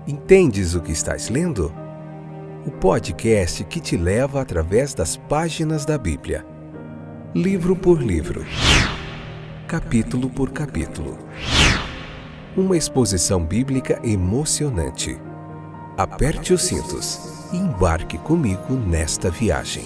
Entendes o que estás lendo? O podcast que te leva através das páginas da Bíblia, livro por livro, capítulo por capítulo. Uma exposição bíblica emocionante. Aperte os cintos e embarque comigo nesta viagem.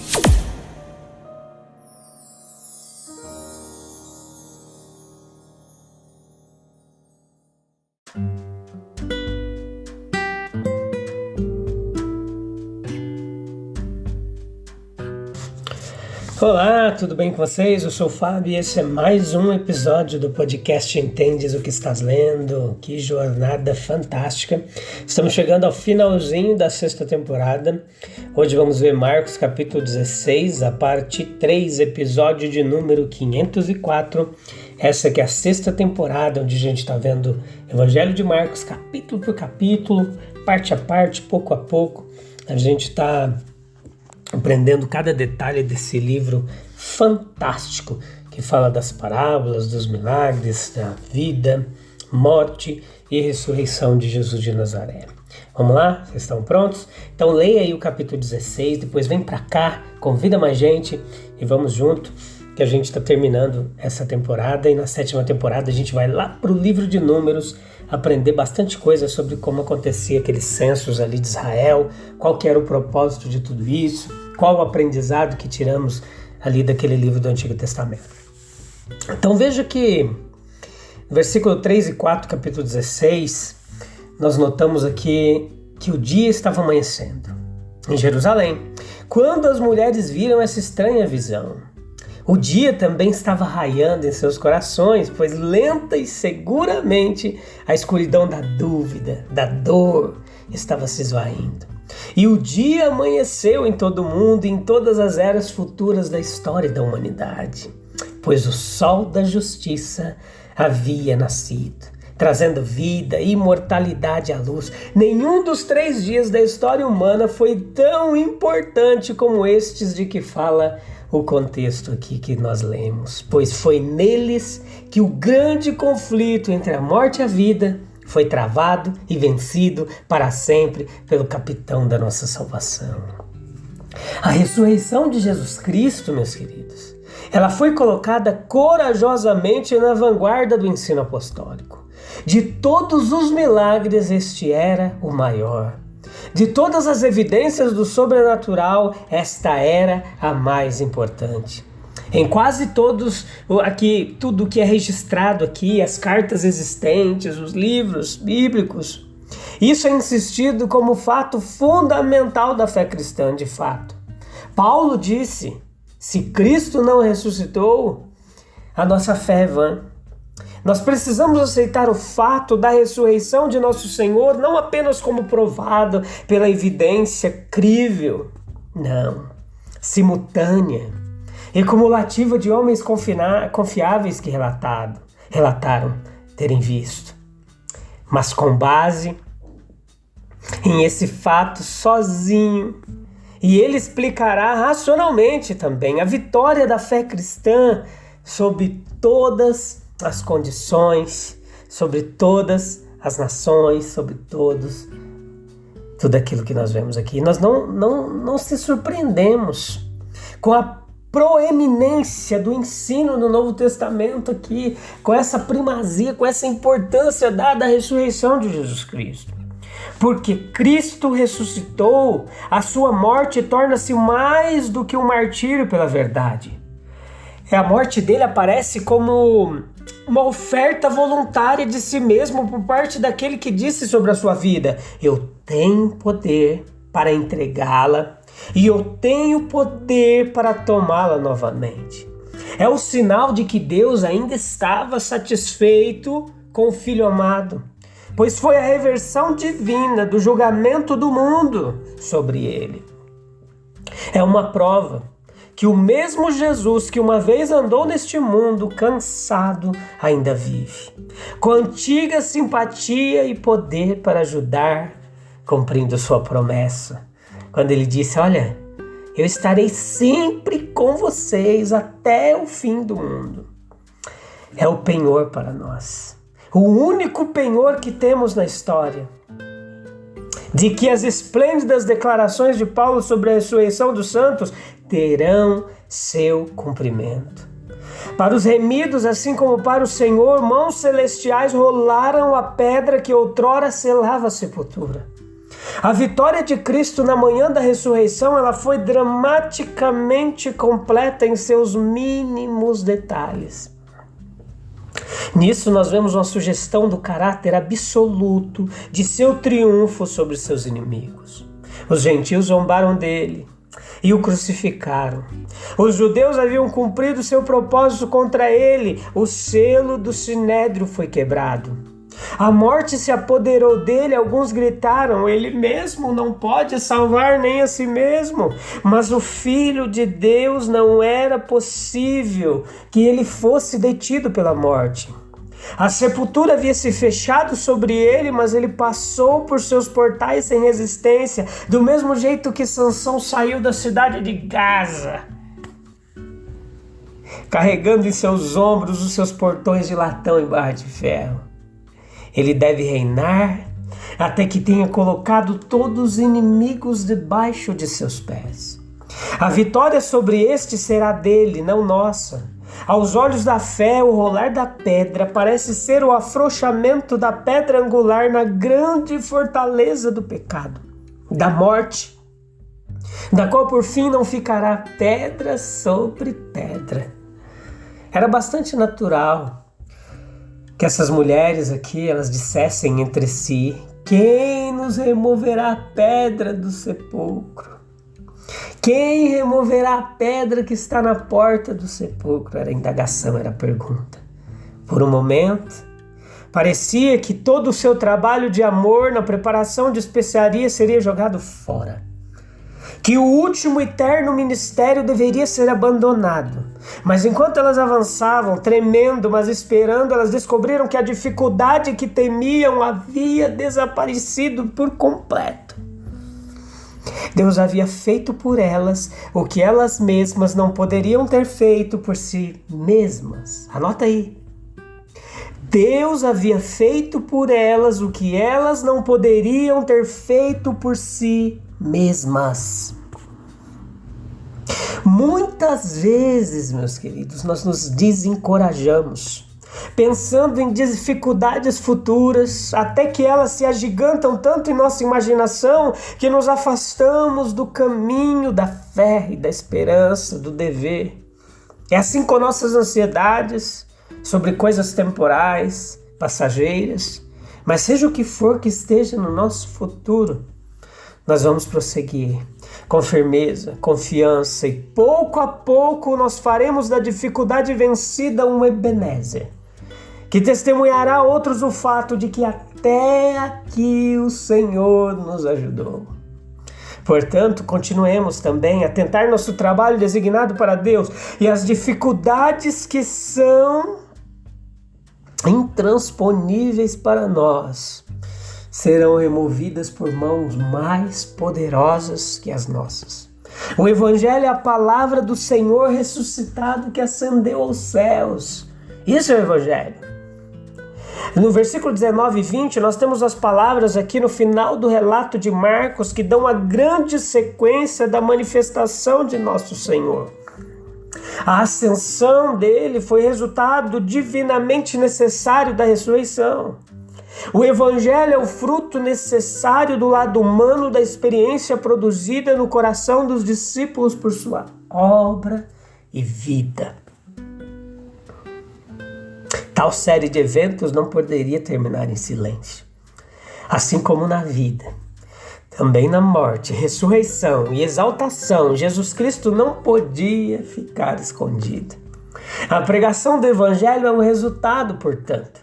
Olá, tudo bem com vocês? Eu sou o Fábio e esse é mais um episódio do podcast Entendes o que estás lendo? Que jornada fantástica! Estamos chegando ao finalzinho da sexta temporada. Hoje vamos ver Marcos capítulo 16, a parte 3, episódio de número 504. Essa que é a sexta temporada, onde a gente está vendo o Evangelho de Marcos, capítulo por capítulo, parte a parte, pouco a pouco. A gente está aprendendo cada detalhe desse livro fantástico que fala das parábolas, dos milagres, da vida, morte e ressurreição de Jesus de Nazaré. Vamos lá? Vocês estão prontos? Então leia aí o capítulo 16, depois vem pra cá, convida mais gente e vamos junto, que a gente está terminando essa temporada e na sétima temporada a gente vai lá pro livro de Números aprender bastante coisa sobre como acontecia aqueles censos ali de Israel, qual que era o propósito de tudo isso, qual o aprendizado que tiramos ali daquele livro do Antigo Testamento. Então veja que no versículo 3 e 4, capítulo 16, nós notamos aqui que o dia estava amanhecendo em Jerusalém, quando as mulheres viram essa estranha visão. O dia também estava raiando em seus corações, pois lenta e seguramente a escuridão da dúvida, da dor, estava se esvaindo. E o dia amanheceu em todo o mundo e em todas as eras futuras da história da humanidade, pois o sol da justiça havia nascido, trazendo vida e imortalidade à luz. Nenhum dos 3 dias da história humana foi tão importante como estes de que fala o contexto aqui que nós lemos, pois foi neles que o grande conflito entre a morte e a vida foi travado e vencido para sempre pelo capitão da nossa salvação. A ressurreição de Jesus Cristo, meus queridos, ela foi colocada corajosamente na vanguarda do ensino apostólico. De todos os milagres, este era o maior. De todas as evidências do sobrenatural, esta era a mais importante. Em quase todos, aqui, tudo que é registrado aqui, as cartas existentes, os livros bíblicos, isso é insistido como fato fundamental da fé cristã, de fato. Paulo disse, se Cristo não ressuscitou, a nossa fé é vã. Nós precisamos aceitar o fato da ressurreição de nosso Senhor não apenas como provado pela evidência crível, não, simultânea e cumulativa de homens confiáveis que relataram terem visto, mas com base em esse fato sozinho. E ele explicará racionalmente também a vitória da fé cristã sobre todas as condições, sobre todas as nações, sobre tudo aquilo que nós vemos aqui. Nós não se surpreendemos com a proeminência do ensino no Novo Testamento aqui, com essa primazia, com essa importância dada à ressurreição de Jesus Cristo. Porque Cristo ressuscitou, a sua morte torna-se mais do que um martírio pela verdade. A morte dele aparece como uma oferta voluntária de si mesmo por parte daquele que disse sobre a sua vida: eu tenho poder para entregá-la e eu tenho poder para tomá-la novamente. É o sinal de que Deus ainda estava satisfeito com o Filho amado, pois foi a reversão divina do julgamento do mundo sobre ele. É uma prova que o mesmo Jesus que uma vez andou neste mundo cansado ainda vive, com antiga simpatia e poder para ajudar, cumprindo sua promessa, quando ele disse: olha, eu estarei sempre com vocês até o fim do mundo. É o penhor para nós, o único penhor que temos na história. de que as esplêndidas declarações de Paulo sobre a ressurreição dos santos terão seu cumprimento. Para os remidos, assim como para o Senhor, mãos celestiais rolaram a pedra que outrora selava a sepultura. A vitória de Cristo na manhã da ressurreição, ela foi dramaticamente completa em seus mínimos detalhes. Nisso nós vemos uma sugestão do caráter absoluto de seu triunfo sobre seus inimigos. Os gentios zombaram dele e o crucificaram. Os judeus haviam cumprido seu propósito contra ele. O selo do sinédrio foi quebrado. A morte se apoderou dele. Alguns gritaram: ele mesmo não pode salvar nem a si mesmo. Mas o Filho de Deus, não era possível que ele fosse detido pela morte. A sepultura havia se fechado sobre ele, mas ele passou por seus portais sem resistência, do mesmo jeito que Sansão saiu da cidade de Gaza, carregando em seus ombros os seus portões de latão e barra de ferro. Ele deve reinar até que tenha colocado todos os inimigos debaixo de seus pés. A vitória sobre este será dele, não nossa. Aos olhos da fé, o rolar da pedra parece ser o afrouxamento da pedra angular na grande fortaleza do pecado, da morte, da qual por fim não ficará pedra sobre pedra. Era bastante natural que essas mulheres aqui, elas dissessem entre si: quem nos removerá a pedra do sepulcro? Quem removerá a pedra que está na porta do sepulcro? Era a indagação, era a pergunta. Por um momento, parecia que todo o seu trabalho de amor na preparação de especiarias seria jogado fora. Que o último eterno ministério deveria ser abandonado. Mas enquanto elas avançavam, tremendo, mas esperando, elas descobriram que a dificuldade que temiam havia desaparecido por completo. Deus havia feito por elas o que elas mesmas não poderiam ter feito por si mesmas. Anota aí. Deus havia feito por elas o que elas não poderiam ter feito por si mesmas. Muitas vezes, meus queridos, nós nos desencorajamos, pensando em dificuldades futuras, até que elas se agigantam tanto em nossa imaginação que nos afastamos do caminho da fé e da esperança, do dever. É assim com nossas ansiedades sobre coisas temporais, passageiras, mas seja o que for que esteja no nosso futuro, nós vamos prosseguir com firmeza, confiança, e pouco a pouco nós faremos da dificuldade vencida um Ebenezer, que testemunhará a outros o fato de que até aqui o Senhor nos ajudou. Portanto, continuemos também a tentar nosso trabalho designado para Deus, e as dificuldades que são intransponíveis para nós serão removidas por mãos mais poderosas que as nossas. O Evangelho é a palavra do Senhor ressuscitado que ascendeu aos céus. Isso é o Evangelho. No versículo 19 e 20, nós temos as palavras aqui no final do relato de Marcos que dão a grande sequência da manifestação de nosso Senhor. A ascensão dele foi resultado divinamente necessário da ressurreição. O Evangelho é o fruto necessário do lado humano da experiência produzida no coração dos discípulos por sua obra e vida. Tal série de eventos não poderia terminar em silêncio. Assim como na vida, também na morte, ressurreição e exaltação, Jesus Cristo não podia ficar escondido. A pregação do Evangelho é um resultado, portanto,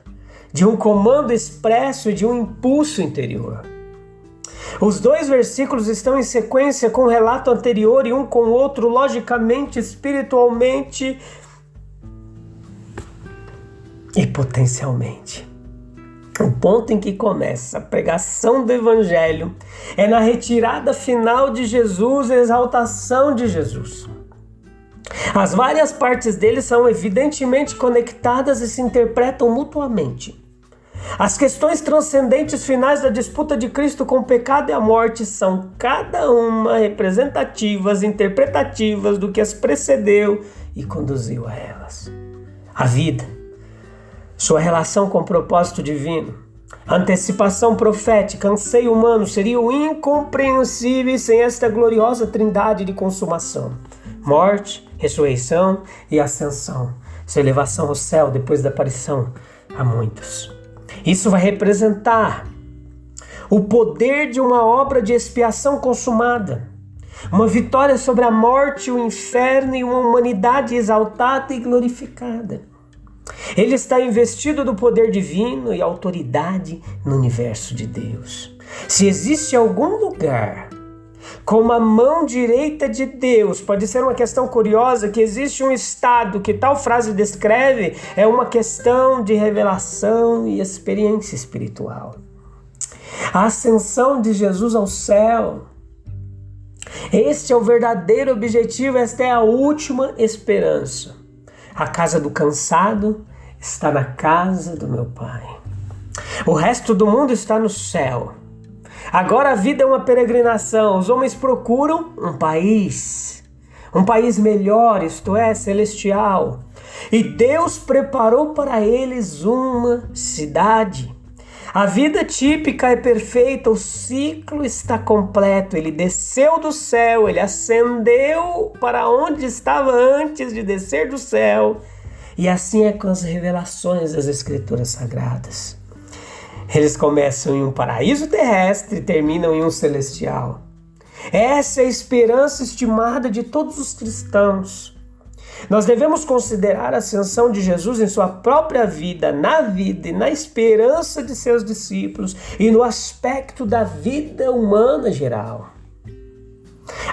de um comando expresso e de um impulso interior. Os dois versículos estão em sequência com o relato anterior e um com o outro, logicamente, espiritualmente e potencialmente. O ponto em que começa a pregação do Evangelho é na retirada final de Jesus e exaltação de Jesus. As várias partes dele são evidentemente conectadas e se interpretam mutuamente. As questões transcendentes finais da disputa de Cristo com o pecado e a morte são cada uma representativas, interpretativas do que as precedeu e conduziu a elas. A vida, sua relação com o propósito divino, antecipação profética, anseio humano seriam incompreensíveis sem esta gloriosa trindade de consumação: morte, ressurreição e ascensão, sua elevação ao céu depois da aparição a muitos. Isso vai representar o poder de uma obra de expiação consumada, uma vitória sobre a morte, o inferno e uma humanidade exaltada e glorificada. Ele está investido do poder divino e autoridade no universo de Deus. Se existe algum lugar com a mão direita de Deus, pode ser uma questão curiosa, que existe um estado que tal frase descreve, é uma questão de revelação e experiência espiritual. A ascensão de Jesus ao céu, este é o verdadeiro objetivo, esta é a última esperança. A casa do cansado está na casa do meu Pai. O resto do mundo está no céu. Agora a vida é uma peregrinação. Os homens procuram um país melhor, isto é, celestial. E Deus preparou para eles uma cidade. A vida típica é perfeita, o ciclo está completo. Ele desceu do céu, ele ascendeu para onde estava antes de descer do céu. E assim é com as revelações das Escrituras Sagradas. Eles começam em um paraíso terrestre e terminam em um celestial. Essa é a esperança estimada de todos os cristãos. Nós devemos considerar a ascensão de Jesus em sua própria vida, na vida e na esperança de seus discípulos e no aspecto da vida humana geral.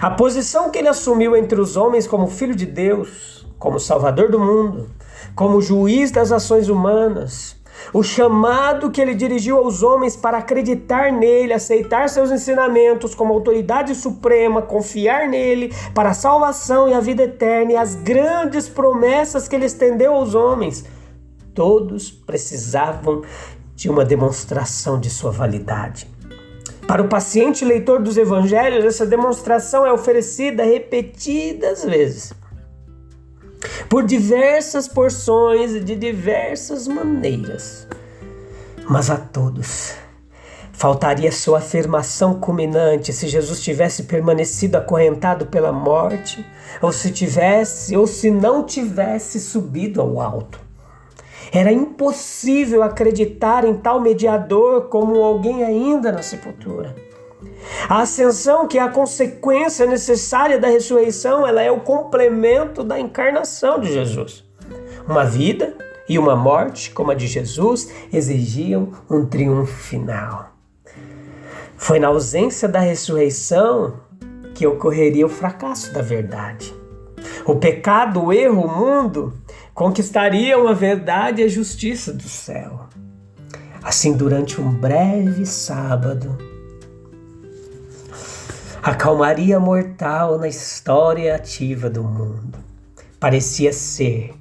A posição que ele assumiu entre os homens como Filho de Deus, como Salvador do mundo, como juiz das ações humanas, o chamado que ele dirigiu aos homens para acreditar nele, aceitar seus ensinamentos como autoridade suprema, confiar nele para a salvação e a vida eterna, e as grandes promessas que ele estendeu aos homens, todos precisavam de uma demonstração de sua validade. Para o paciente leitor dos evangelhos, essa demonstração é oferecida repetidas vezes, por diversas porções e de diversas maneiras. Mas a todos faltaria sua afirmação culminante se Jesus tivesse permanecido acorrentado pela morte, ou se não tivesse subido ao alto. Era impossível acreditar em tal mediador como alguém ainda na sepultura. A ascensão, que é a consequência necessária da ressurreição, ela é o complemento da encarnação de Jesus. Uma vida e uma morte, como a de Jesus, exigiam um triunfo final. Foi na ausência da ressurreição que ocorreria o fracasso da verdade. O pecado, o erro, o mundo conquistariam a verdade e a justiça do céu. Assim, durante um breve sábado, a calmaria mortal na história ativa do mundo parecia ser,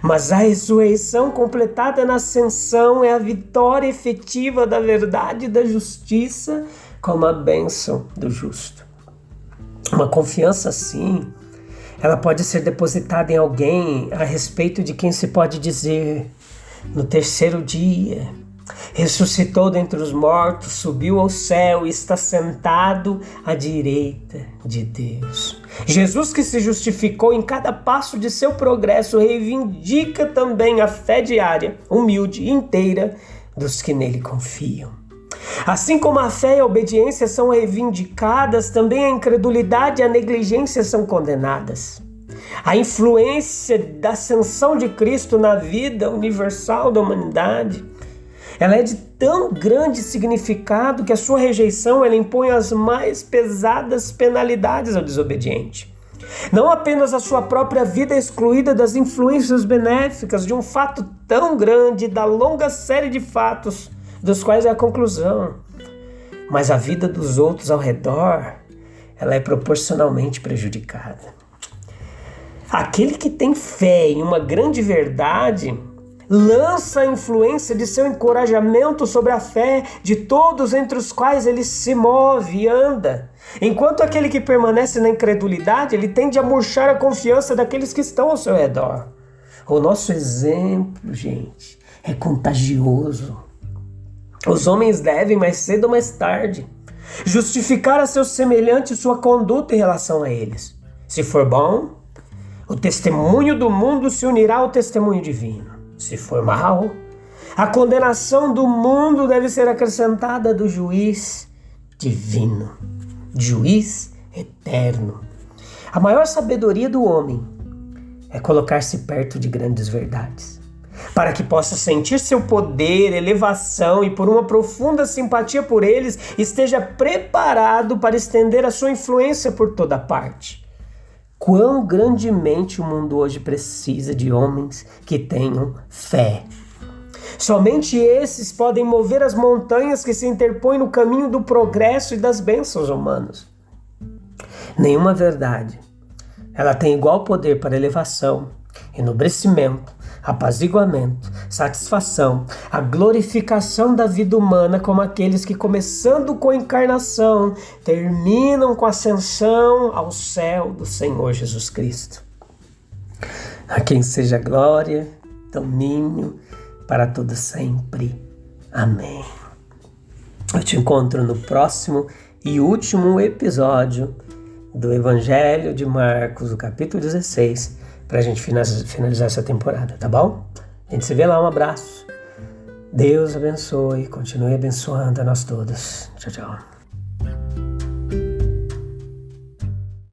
mas a ressurreição completada na ascensão é a vitória efetiva da verdade e da justiça como a bênção do justo. Uma confiança assim, ela pode ser depositada em alguém a respeito de quem se pode dizer: no terceiro dia ressuscitou dentre os mortos, subiu ao céu e está sentado à direita de Deus. Jesus, que se justificou em cada passo de seu progresso, reivindica também a fé diária, humilde e inteira dos que nele confiam. Assim como a fé e a obediência são reivindicadas, também a incredulidade e a negligência são condenadas. A influência da ascensão de Cristo na vida universal da humanidade, ela é de tão grande significado que a sua rejeição ela impõe as mais pesadas penalidades ao desobediente. Não apenas a sua própria vida é excluída das influências benéficas de um fato tão grande, da longa série de fatos dos quais é a conclusão, mas a vida dos outros ao redor, ela é proporcionalmente prejudicada. Aquele que tem fé em uma grande verdade lança a influência de seu encorajamento sobre a fé de todos entre os quais ele se move e anda. Enquanto aquele que permanece na incredulidade, ele tende a murchar a confiança daqueles que estão ao seu redor. O nosso exemplo, gente, é contagioso. Os homens devem, mais cedo ou mais tarde, justificar a seus semelhantes sua conduta em relação a eles. Se for bom, o testemunho do mundo se unirá ao testemunho divino. Se for mal, a condenação do mundo deve ser acrescentada do juiz divino, juiz eterno. A maior sabedoria do homem é colocar-se perto de grandes verdades, para que possa sentir seu poder, elevação e por uma profunda simpatia por eles, esteja preparado para estender a sua influência por toda parte. Quão grandemente o mundo hoje precisa de homens que tenham fé. Somente esses podem mover as montanhas que se interpõem no caminho do progresso e das bênçãos humanas. Nenhuma verdade, ela tem igual poder para elevação, enobrecimento, apaziguamento, satisfação, a glorificação da vida humana como aqueles que, começando com a encarnação, terminam com a ascensão ao céu do Senhor Jesus Cristo. A quem seja glória, domínio, para todo sempre. Amém. Eu te encontro no próximo e último episódio do Evangelho de Marcos, o capítulo 16, para a gente finalizar essa temporada, tá bom? A gente se vê lá, um abraço. Deus abençoe, continue abençoando a nós todos. Tchau, tchau.